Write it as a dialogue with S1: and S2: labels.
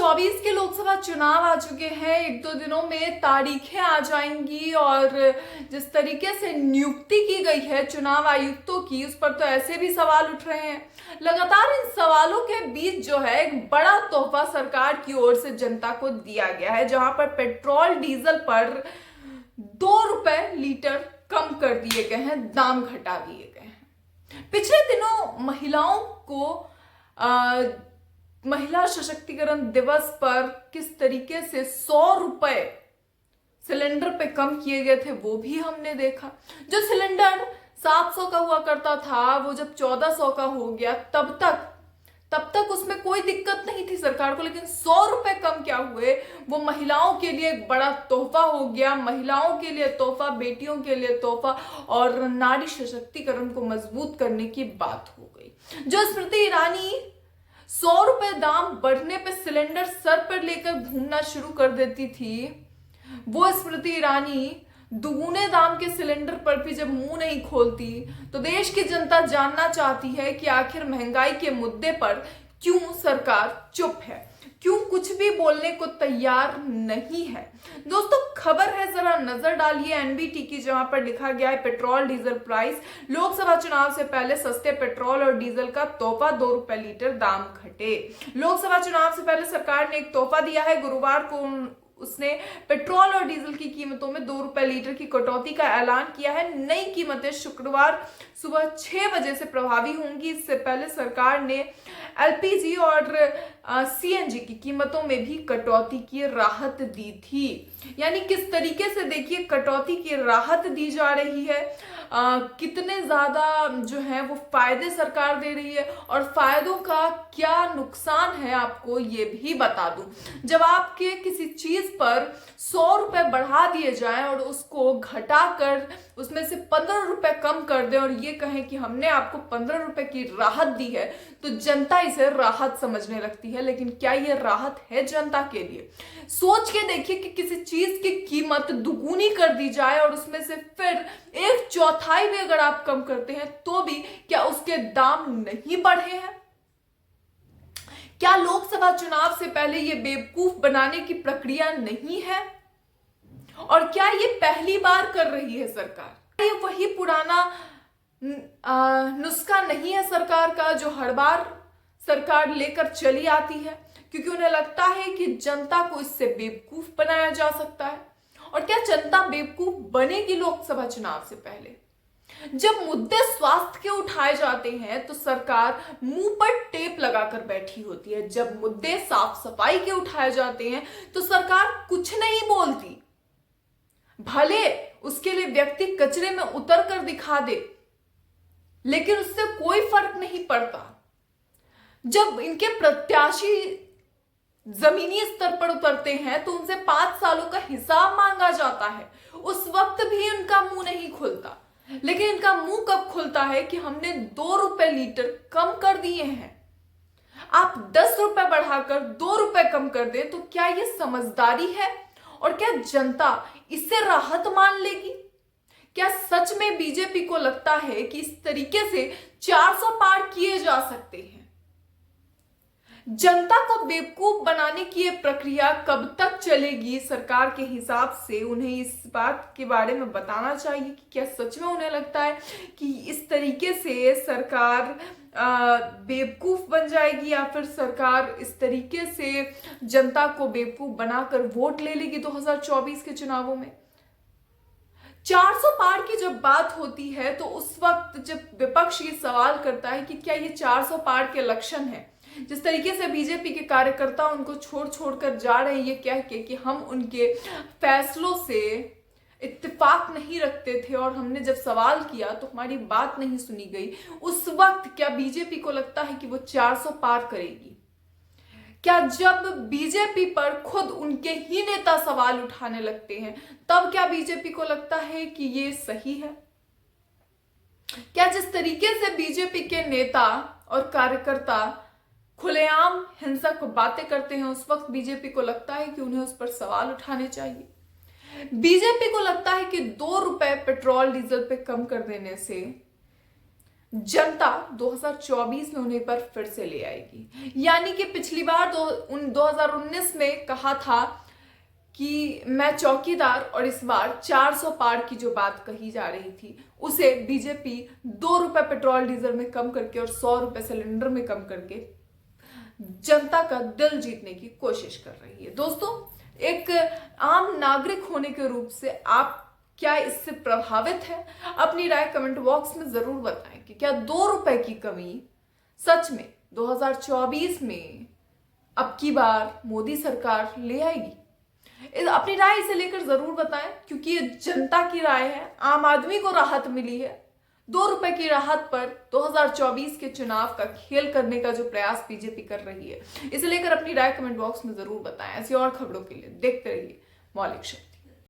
S1: 2024 के लोकसभा चुनाव आ चुके हैं। एक दो दिनों में तारीखें आ जाएंगी और जिस तरीके से नियुक्ति की गई है चुनाव आयुक्तों की, उस पर तो ऐसे भी सवाल उठ रहे हैं। लगातार इन सवालों के बीच जो है एक बड़ा तोहफा सरकार की ओर से जनता को दिया गया है, जहां पर पेट्रोल डीजल पर 2 रुपए लीटर कम कर दिए गए हैं, दाम घटा दिए गए हैं। पिछले दिनों महिलाओं को महिला सशक्तिकरण दिवस पर किस तरीके से 100 रुपए सिलेंडर पे कम किए गए थे वो भी हमने देखा। जो सिलेंडर 700 का हुआ करता था वो जब 1400 का हो गया तब तक उसमें कोई दिक्कत नहीं थी सरकार को, लेकिन 100 रुपए कम क्या हुए वो महिलाओं के लिए एक बड़ा तोहफा हो गया। महिलाओं के लिए तोहफा, बेटियों के लिए तोहफा और नारी सशक्तिकरण को मजबूत करने की बात हो गई। जो स्मृति ईरानी 100 रुपए दाम बढ़ने पे सिलेंडर सर पर लेकर घूमना शुरू कर देती थी, वो स्मृति ईरानी दुगुने दाम के सिलेंडर पर भी जब मुंह नहीं खोलती तो देश की जनता जानना चाहती है कि आखिर महंगाई के मुद्दे पर क्यों सरकार चुप है, क्यों कुछ भी बोलने को तैयार नहीं है। दोस्तों खबर है, जरा नजर डालिए एनबीटी की, जहां पर लिखा गया है पेट्रोल डीजल प्राइस, लोकसभा चुनाव से पहले सस्ते पेट्रोल और डीजल का तोहफा, 2 रुपए लीटर दाम घटे। लोकसभा चुनाव से पहले सरकार ने एक तोहफा दिया है। गुरुवार को उसने पेट्रोल और डीजल की कीमतों में 2 रुपए लीटर की कटौती का ऐलान किया है। नई कीमतें शुक्रवार सुबह 6 बजे से प्रभावी होंगी। इससे पहले सरकार ने एलपीजी और सीएनजी की कीमतों में भी कटौती की राहत दी थी। यानी किस तरीके से देखिए कटौती की राहत दी जा रही है, कितने ज्यादा जो है वो फायदे सरकार दे रही है और फायदों का क्या नुकसान है आपको ये भी बता दूं। जब आपके किसी चीज पर 100 रुपए बढ़ा दिए जाएं और उसको घटाकर उसमें से 15 रुपए कम कर दें और ये कहें कि हमने आपको 15 रुपए की राहत दी है, तो जनता इसे राहत समझने लगती है। लेकिन क्या ये राहत है जनता के लिए? सोच के देखिए कि किसी चीज की कीमत दुगुनी कर दी जाए और उसमें से फिर 1/4 भी अगर आप कम करते हैं तो भी क्या उसके दाम नहीं बढ़े हैं? क्या लोकसभा चुनाव से पहले ये बेवकूफ बनाने की प्रक्रिया नहीं है? और क्या ये पहली बार कर रही है सरकार? ये वही पुराना नुस्खा नहीं है सरकार का जो हर बार सरकार लेकर चली आती है, क्योंकि उन्हें लगता है कि जनता को इससे बेवकूफ बनाया जा सकता है। और क्या जनता बेवकूफ बनेगी लोकसभा चुनाव से पहले? जब मुद्दे स्वास्थ्य के उठाए जाते हैं तो सरकार मुंह पर टेप लगाकर बैठी होती है। जब मुद्दे साफ सफाई के उठाए जाते हैं तो सरकार कुछ नहीं बोलती, भले उसके लिए व्यक्ति कचरे में उतर कर दिखा दे, लेकिन उससे कोई फर्क नहीं पड़ता। जब इनके प्रत्याशी जमीनी स्तर पर उतरते हैं तो उनसे 5 सालों का हिसाब मांगा जाता है, उस वक्त भी उनका मुंह नहीं खुलता। लेकिन इनका मुंह कब खुलता है कि हमने 2 रुपए लीटर कम कर दिए हैं। आप 10 रुपए बढ़ाकर 2 रुपए कम कर दें तो क्या ये समझदारी है? और क्या जनता इससे राहत मान लेगी? क्या सच में बीजेपी को लगता है कि इस तरीके से 400 पार किए जा सकते हैं? जनता को बेवकूफ बनाने की ये प्रक्रिया कब तक चलेगी? सरकार के हिसाब से उन्हें इस बात के बारे में बताना चाहिए कि क्या सच में उन्हें लगता है कि इस तरीके से सरकार बेवकूफ बन जाएगी, या फिर सरकार इस तरीके से जनता को बेवकूफ बनाकर वोट ले लेगी 2024 के चुनावों में। 400 पार की जब बात होती है तो उस वक्त जब विपक्ष ये सवाल करता है कि क्या ये 400 पार के लक्षण है, जिस तरीके से बीजेपी के कार्यकर्ता उनको छोड़ कर जा रहे हैं ये कह के कि हम उनके फैसलों से इत्तेफाक नहीं रखते थे और हमने जब सवाल किया तो हमारी बात नहीं सुनी गई, उस वक्त क्या बीजेपी को लगता है कि वो 400 पार करेगी? क्या जब बीजेपी पर खुद उनके ही नेता सवाल उठाने लगते हैं तब क्या बीजेपी को लगता है कि ये सही है? क्या जिस तरीके से बीजेपी के नेता और कार्यकर्ता खुलेआम हिंसक बातें करते हैं उस वक्त बीजेपी को लगता है कि उन्हें उस पर सवाल उठाने चाहिए? बीजेपी को लगता है कि 2 रुपए पेट्रोल डीजल पे कम कर देने से जनता 2024 में उन्हें पर फिर से ले आएगी। यानी कि पिछली बार 2019 में कहा था कि मैं चौकीदार, और इस बार 400 पार की जो बात कही जा रही थी उसे बीजेपी 2 रुपए पेट्रोल डीजल में कम करके और 100 रुपए सिलेंडर में कम करके जनता का दिल जीतने की कोशिश कर रही है। दोस्तों, एक आम नागरिक होने के रूप से आप क्या इससे प्रभावित है? अपनी राय कमेंट बॉक्स में जरूर बताएं कि क्या 2 रुपए की कमी सच में 2024 में अब की बार मोदी सरकार ले आएगी? अपनी राय इसे लेकर जरूर बताएं, क्योंकि ये जनता की राय है। आम आदमी को राहत मिली है। 2 रुपए की राहत पर 2024 के चुनाव का खेल करने का जो प्रयास बीजेपी कर रही है, इसे लेकर अपनी राय कमेंट बॉक्स में जरूर बताएं। ऐसी और खबरों के लिए देखते रहिए मौलिक शो।